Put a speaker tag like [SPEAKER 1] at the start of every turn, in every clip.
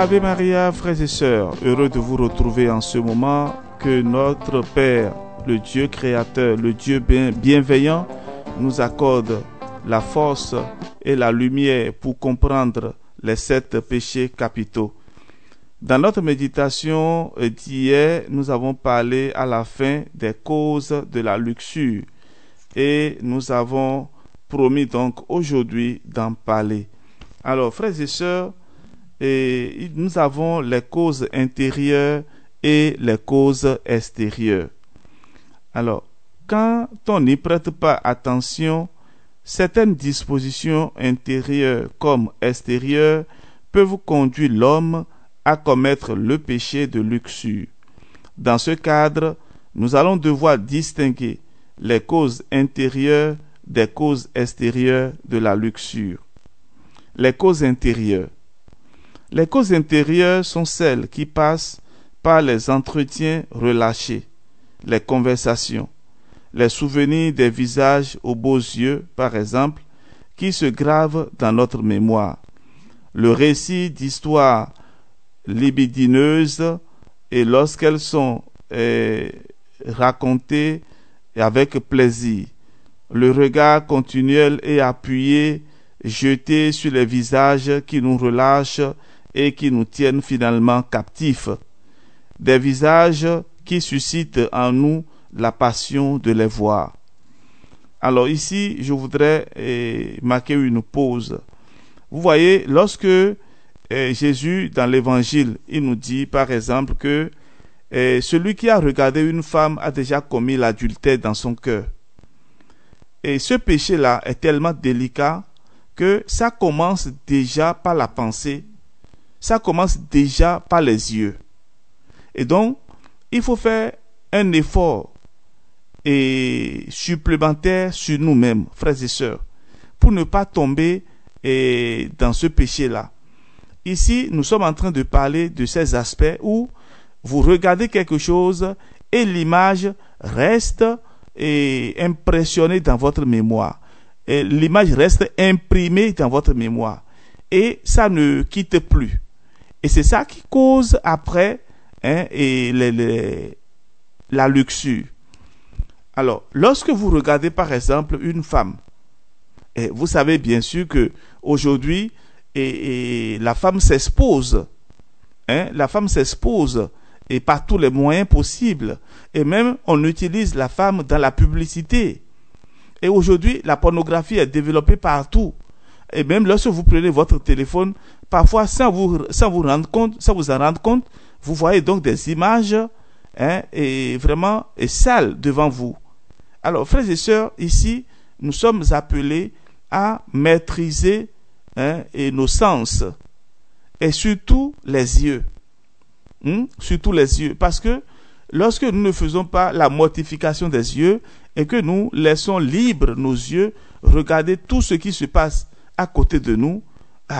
[SPEAKER 1] Ave Maria, frères et sœurs, heureux de vous retrouver en ce moment. Que notre Père, le Dieu créateur, le Dieu bienveillant, nous accorde la force et la lumière pour comprendre les 7 péchés capitaux. Dans notre méditation d'hier, nous avons parlé à la fin des causes de la luxure et nous avons promis donc aujourd'hui d'en parler. Alors, frères et sœurs, nous avons les causes intérieures et les causes extérieures. Alors, quand on n'y prête pas attention, certaines dispositions intérieures comme extérieures peuvent conduire l'homme à commettre le péché de luxure. Dans ce cadre, nous allons devoir distinguer les causes intérieures des causes extérieures de la luxure. Les causes intérieures. Les causes intérieures sont celles qui passent par les entretiens relâchés, les conversations, les souvenirs des visages aux beaux yeux, par exemple, qui se gravent dans notre mémoire, le récit d'histoires libidineuses et lorsqu'elles sont racontées avec plaisir, le regard continuel et appuyé jeté sur les visages qui nous relâchent et qui nous tiennent finalement captifs, des visages qui suscitent en nous la passion de les voir. Alors ici, je voudrais marquer une pause. Vous voyez, lorsque Jésus, dans l'évangile, il nous dit par exemple que celui qui a regardé une femme a déjà commis l'adultère dans son cœur. Et ce péché-là est tellement délicat que ça commence déjà par la pensée, ça commence déjà par les yeux. Et donc, il faut faire un effort supplémentaire sur nous-mêmes, frères et sœurs, pour ne pas tomber dans ce péché-là. Ici, nous sommes en train de parler de ces aspects où vous regardez quelque chose et l'image reste impressionnée dans votre mémoire. Et l'image reste imprimée dans votre mémoire. Et ça ne quitte plus. Et c'est ça qui cause après la luxure. Alors, lorsque vous regardez par exemple une femme, vous savez bien sûr que aujourd'hui la femme s'expose, la femme s'expose et par tous les moyens possibles, et même on utilise la femme dans la publicité. Et aujourd'hui, la pornographie est développée partout. Et même lorsque vous prenez votre téléphone, parfois sans vous en rendre compte, vous voyez donc des images vraiment sales devant vous. Alors, frères et sœurs, ici, nous sommes appelés à maîtriser nos sens et surtout les yeux. Surtout les yeux. Parce que lorsque nous ne faisons pas la mortification des yeux et que nous laissons libres nos yeux, regarder tout ce qui se passe à côté de nous,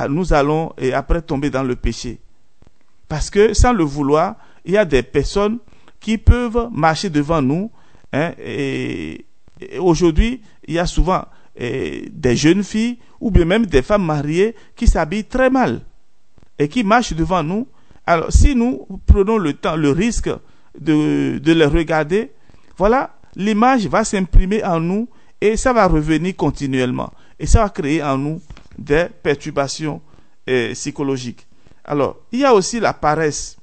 [SPEAKER 1] nous allons après tomber dans le péché. Parce que sans le vouloir, il y a des personnes qui peuvent marcher devant nous. Et aujourd'hui, il y a souvent des jeunes filles ou bien même des femmes mariées qui s'habillent très mal et qui marchent devant nous. Alors, si nous prenons le risque de les regarder, voilà, l'image va s'imprimer en nous et ça va revenir continuellement. Et ça va créer en nous des perturbations psychologiques. Alors, il y a aussi la paresse.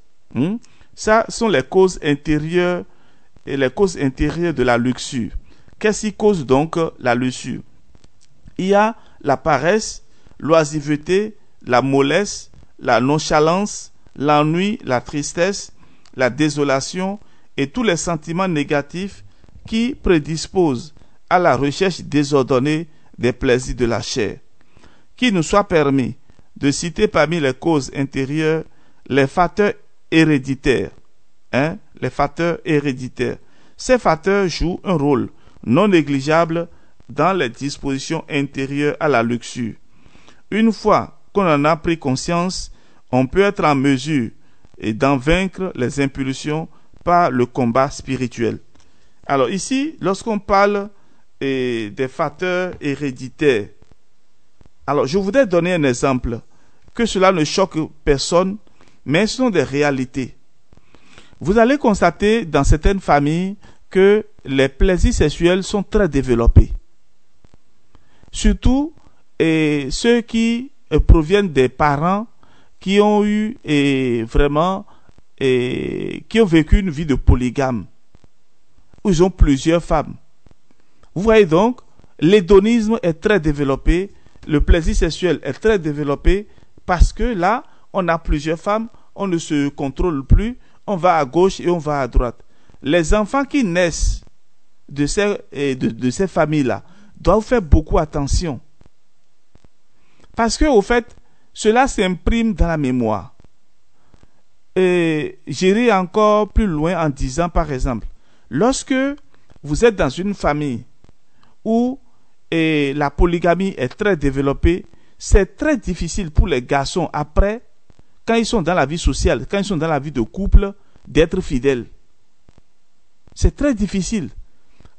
[SPEAKER 1] Ça sont les causes intérieures et les causes intérieures de la luxure. Qu'est-ce qui cause donc la luxure? Il y a la paresse, l'oisiveté, la mollesse, la nonchalance, l'ennui, la tristesse, la désolation et tous les sentiments négatifs qui prédisposent à la recherche désordonnée des plaisirs de la chair. Qu'il nous soit permis de citer parmi les causes intérieures les facteurs héréditaires. Les facteurs héréditaires. Ces facteurs jouent un rôle non négligeable dans les dispositions intérieures à la luxure. Une fois qu'on en a pris conscience, on peut être en mesure d'en vaincre les impulsions par le combat spirituel. Alors ici, lorsqu'on parle des facteurs héréditaires, alors je voudrais donner un exemple, que cela ne choque personne, mais ce sont des réalités. Vous allez constater dans certaines familles que les plaisirs sexuels sont très développés. Surtout ceux qui proviennent des parents qui ont eu qui ont vécu une vie de polygame, où ils ont plusieurs femmes. Vous voyez donc, l'hédonisme est très développé, le plaisir sexuel est très développé, parce que là, on a plusieurs femmes, on ne se contrôle plus, on va à gauche et on va à droite. Les enfants qui naissent de ces familles-là doivent faire beaucoup attention. Parce que, au fait, cela s'imprime dans la mémoire. Et j'irai encore plus loin en disant, par exemple, lorsque vous êtes dans une famille où la polygamie est très développée, c'est très difficile pour les garçons après, quand ils sont dans la vie sociale, quand ils sont dans la vie de couple, d'être fidèles. C'est très difficile.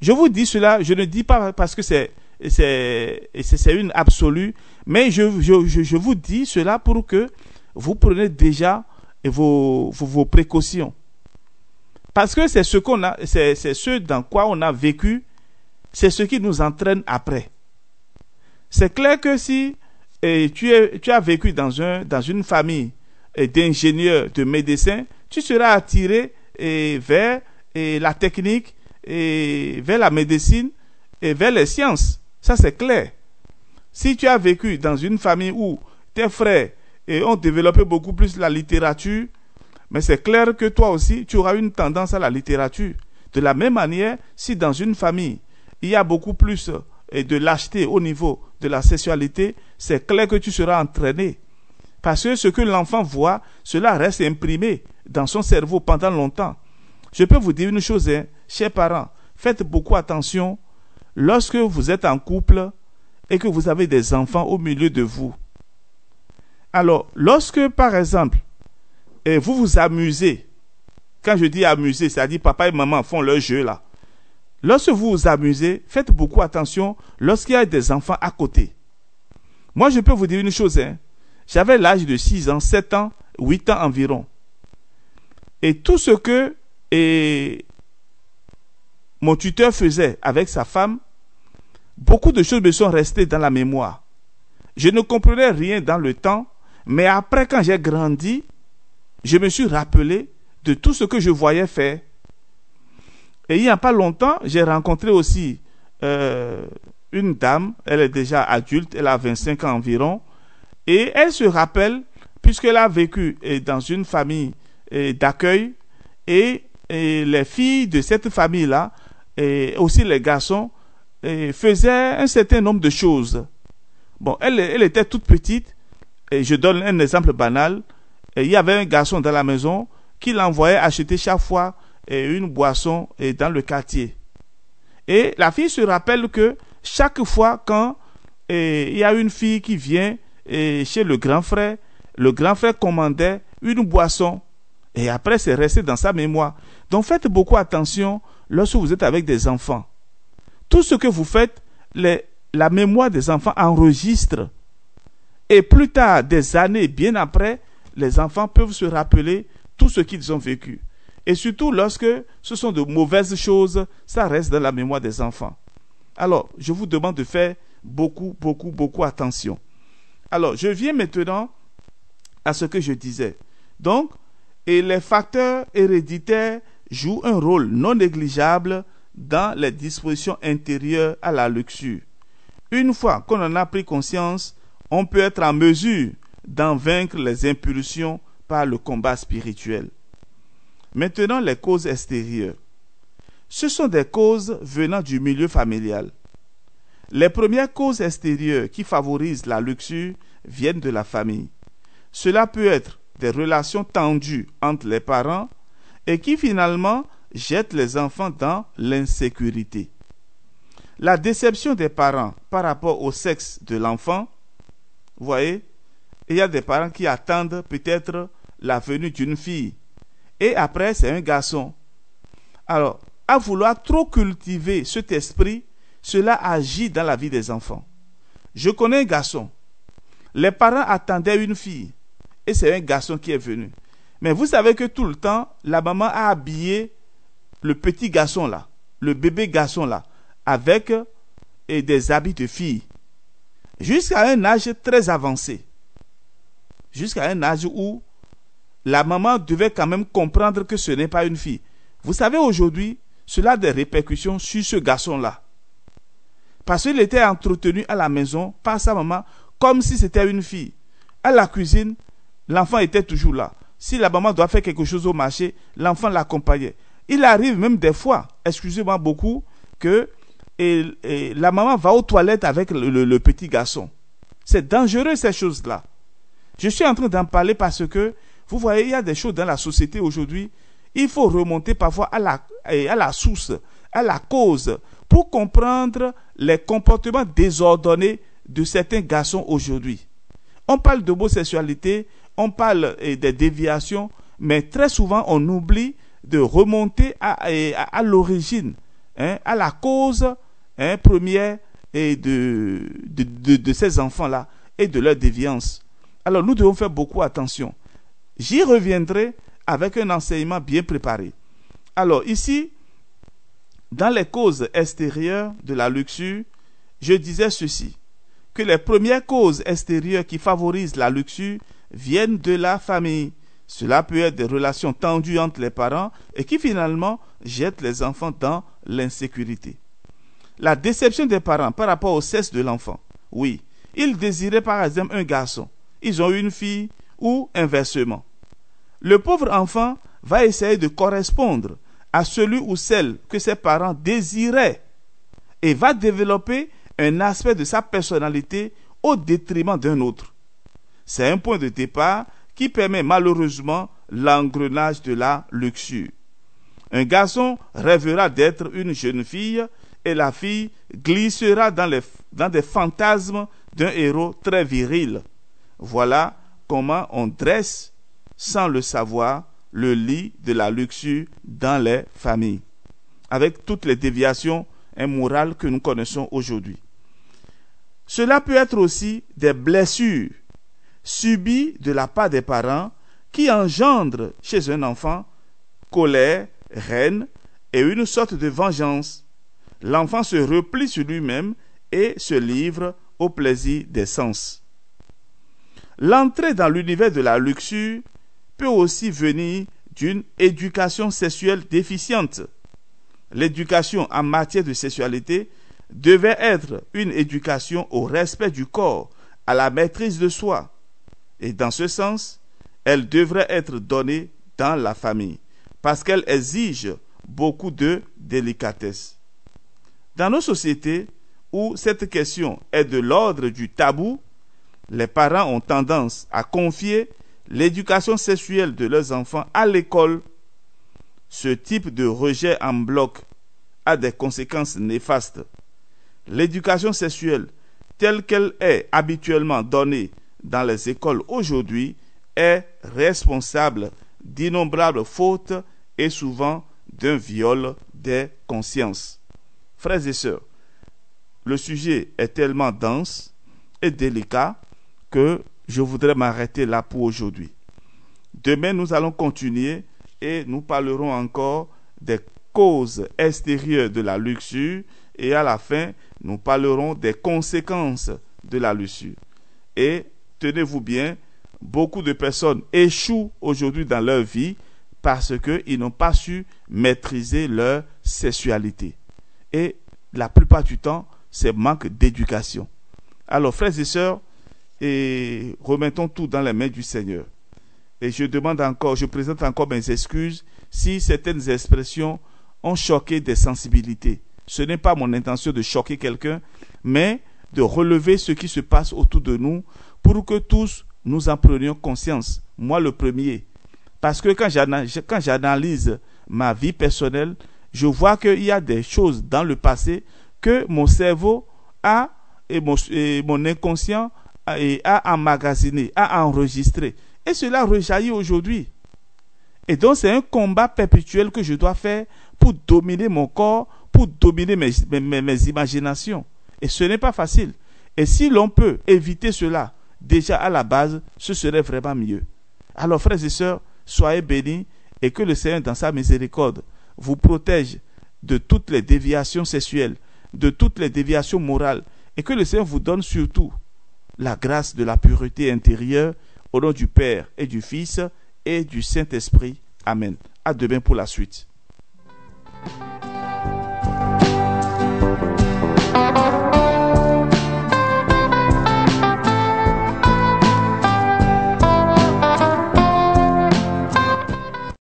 [SPEAKER 1] Je vous dis cela, je ne dis pas parce que c'est une absolue, mais je vous dis cela pour que vous preniez déjà vos précautions. Parce que c'est ce dans quoi on a vécu, c'est ce qui nous entraîne après. C'est clair que si tu as vécu dans une famille d'ingénieurs, de médecins, tu seras attiré vers la technique, vers la médecine et vers les sciences. Ça, c'est clair. Si tu as vécu dans une famille où tes frères ont développé beaucoup plus la littérature, mais c'est clair que toi aussi, tu auras une tendance à la littérature. De la même manière, si dans une famille, il y a beaucoup plus de lâcheté au niveau de la sexualité, c'est clair que tu seras entraîné. Parce que ce que l'enfant voit, cela reste imprimé dans son cerveau pendant longtemps. Je peux vous dire une chose, chers parents, faites beaucoup attention lorsque vous êtes en couple et que vous avez des enfants au milieu de vous. Alors, lorsque, par exemple, vous vous amusez, quand je dis amuser, c'est-à-dire papa et maman font leur jeu là. Lorsque vous vous amusez, faites beaucoup attention lorsqu'il y a des enfants à côté. Moi, je peux vous dire une chose, j'avais l'âge de 6 ans, 7 ans, 8 ans environ. Et tout ce que mon tuteur faisait avec sa femme, beaucoup de choses me sont restées dans la mémoire. Je ne comprenais rien dans le temps, mais après, quand j'ai grandi, je me suis rappelé de tout ce que je voyais faire. Et il n'y a pas longtemps, j'ai rencontré aussi une dame, elle est déjà adulte, elle a 25 ans environ, et elle se rappelle, puisqu'elle a vécu dans une famille d'accueil, et les filles de cette famille-là, et aussi les garçons, faisaient un certain nombre de choses. Bon, elle était toute petite, et je donne un exemple banal, et il y avait un garçon dans la maison qui l'envoyait acheter chaque fois une boisson dans le quartier. Et la fille se rappelle que chaque fois quand il y a une fille qui vient chez le grand frère commandait une boisson. Et après, c'est resté dans sa mémoire. Donc, faites beaucoup attention lorsque vous êtes avec des enfants. Tout ce que vous faites, la mémoire des enfants enregistre. Et plus tard, des années bien après, les enfants peuvent se rappeler tout ce qu'ils ont vécu. Et surtout lorsque ce sont de mauvaises choses, ça reste dans la mémoire des enfants. Alors, je vous demande de faire beaucoup attention. Alors, je viens maintenant à ce que je disais. Donc, et les facteurs héréditaires jouent un rôle non négligeable dans les dispositions intérieures à la luxure. Une fois qu'on en a pris conscience, on peut être en mesure d'en vaincre les impulsions par le combat spirituel. Maintenant, les causes extérieures. Ce sont des causes venant du milieu familial. Les premières causes extérieures qui favorisent la luxure viennent de la famille. Cela peut être des relations tendues entre les parents et qui finalement jettent les enfants dans l'insécurité. La déception des parents par rapport au sexe de l'enfant, vous voyez, il y a des parents qui attendent peut-être la venue d'une fille et après c'est un garçon. Alors, à vouloir trop cultiver cet esprit, cela agit dans la vie des enfants. Je connais un garçon. Les parents attendaient une fille et c'est un garçon qui est venu. Mais vous savez que tout le temps, la maman a habillé le petit garçon là, le bébé garçon là, avec des habits de fille. Jusqu'à un âge très avancé. Jusqu'à un âge où la maman devait quand même comprendre que ce n'est pas une fille. Vous savez, aujourd'hui, cela a des répercussions sur ce garçon-là. Parce qu'il était entretenu à la maison par sa maman comme si c'était une fille. À la cuisine, l'enfant était toujours là. Si la maman doit faire quelque chose au marché, l'enfant l'accompagnait. Il arrive même des fois, excusez-moi beaucoup, que la maman va aux toilettes avec le petit garçon. C'est dangereux ces choses-là. Je suis en train d'en parler parce que, vous voyez, il y a des choses dans la société aujourd'hui. Il faut remonter parfois à la source, à la cause, pour comprendre les comportements désordonnés de certains garçons aujourd'hui. On parle d'homosexualité, on parle des déviations, mais très souvent on oublie de remonter à l'origine, à la cause première de ces enfants-là et de leur déviance. Alors nous devons faire beaucoup attention. J'y reviendrai avec un enseignement bien préparé. Alors ici, dans les causes extérieures de la luxure, je disais ceci, que les premières causes extérieures qui favorisent la luxure viennent de la famille. Cela peut être des relations tendues entre les parents et qui finalement jettent les enfants dans l'insécurité. La déception des parents par rapport au sexe de l'enfant. Oui, ils désiraient par exemple un garçon. Ils ont eu une fille ou inversement. Le pauvre enfant va essayer de correspondre à celui ou celle que ses parents désiraient et va développer un aspect de sa personnalité au détriment d'un autre. C'est un point de départ qui permet malheureusement l'engrenage de la luxure. Un garçon rêvera d'être une jeune fille et la fille glissera dans des fantasmes d'un héros très viril. Voilà comment on dresse, sans le savoir, le lit de la luxure dans les familles, avec toutes les déviations morales que nous connaissons aujourd'hui. Cela peut être aussi des blessures subies de la part des parents qui engendrent chez un enfant colère, haine et une sorte de vengeance. L'enfant se replie sur lui-même et se livre au plaisir des sens. L'entrée dans l'univers de la luxure peut aussi venir d'une éducation sexuelle déficiente. L'éducation en matière de sexualité devait être une éducation au respect du corps, à la maîtrise de soi. Et dans ce sens, elle devrait être donnée dans la famille, parce qu'elle exige beaucoup de délicatesse. Dans nos sociétés où cette question est de l'ordre du tabou, les parents ont tendance à confier l'éducation sexuelle de leurs enfants à l'école. Ce type de rejet en bloc a des conséquences néfastes. L'éducation sexuelle, telle qu'elle est habituellement donnée dans les écoles aujourd'hui, est responsable d'innombrables fautes et souvent d'un viol des consciences. Frères et sœurs, le sujet est tellement dense et délicat que je voudrais m'arrêter là pour aujourd'hui. Demain, nous allons continuer et nous parlerons encore des causes extérieures de la luxure et à la fin, nous parlerons des conséquences de la luxure. Et tenez-vous bien, beaucoup de personnes échouent aujourd'hui dans leur vie parce qu'ils n'ont pas su maîtriser leur sexualité. Et la plupart du temps, c'est manque d'éducation. Alors, frères et sœurs, remettons tout dans les mains du Seigneur. Et je présente encore mes excuses si certaines expressions ont choqué des sensibilités. Ce n'est pas mon intention de choquer quelqu'un, mais de relever ce qui se passe autour de nous pour que tous nous en prenions conscience. Moi le premier. Parce que quand j'analyse ma vie personnelle, je vois qu'il y a des choses dans le passé que mon cerveau et mon inconscient a emmagasiné, a enregistré. Et cela rejaillit aujourd'hui. Et donc c'est un combat perpétuel que je dois faire pour dominer mon corps, pour dominer mes imaginations. Et ce n'est pas facile. Et si l'on peut éviter cela déjà à la base, ce serait vraiment mieux. Alors frères et sœurs, Soyez bénis et que le Seigneur, dans sa miséricorde, vous protège de toutes les déviations sexuelles, de toutes les déviations morales, et que le Seigneur vous donne surtout la grâce de la pureté intérieure, au nom du Père et du Fils et du Saint-Esprit. Amen. À demain pour la suite.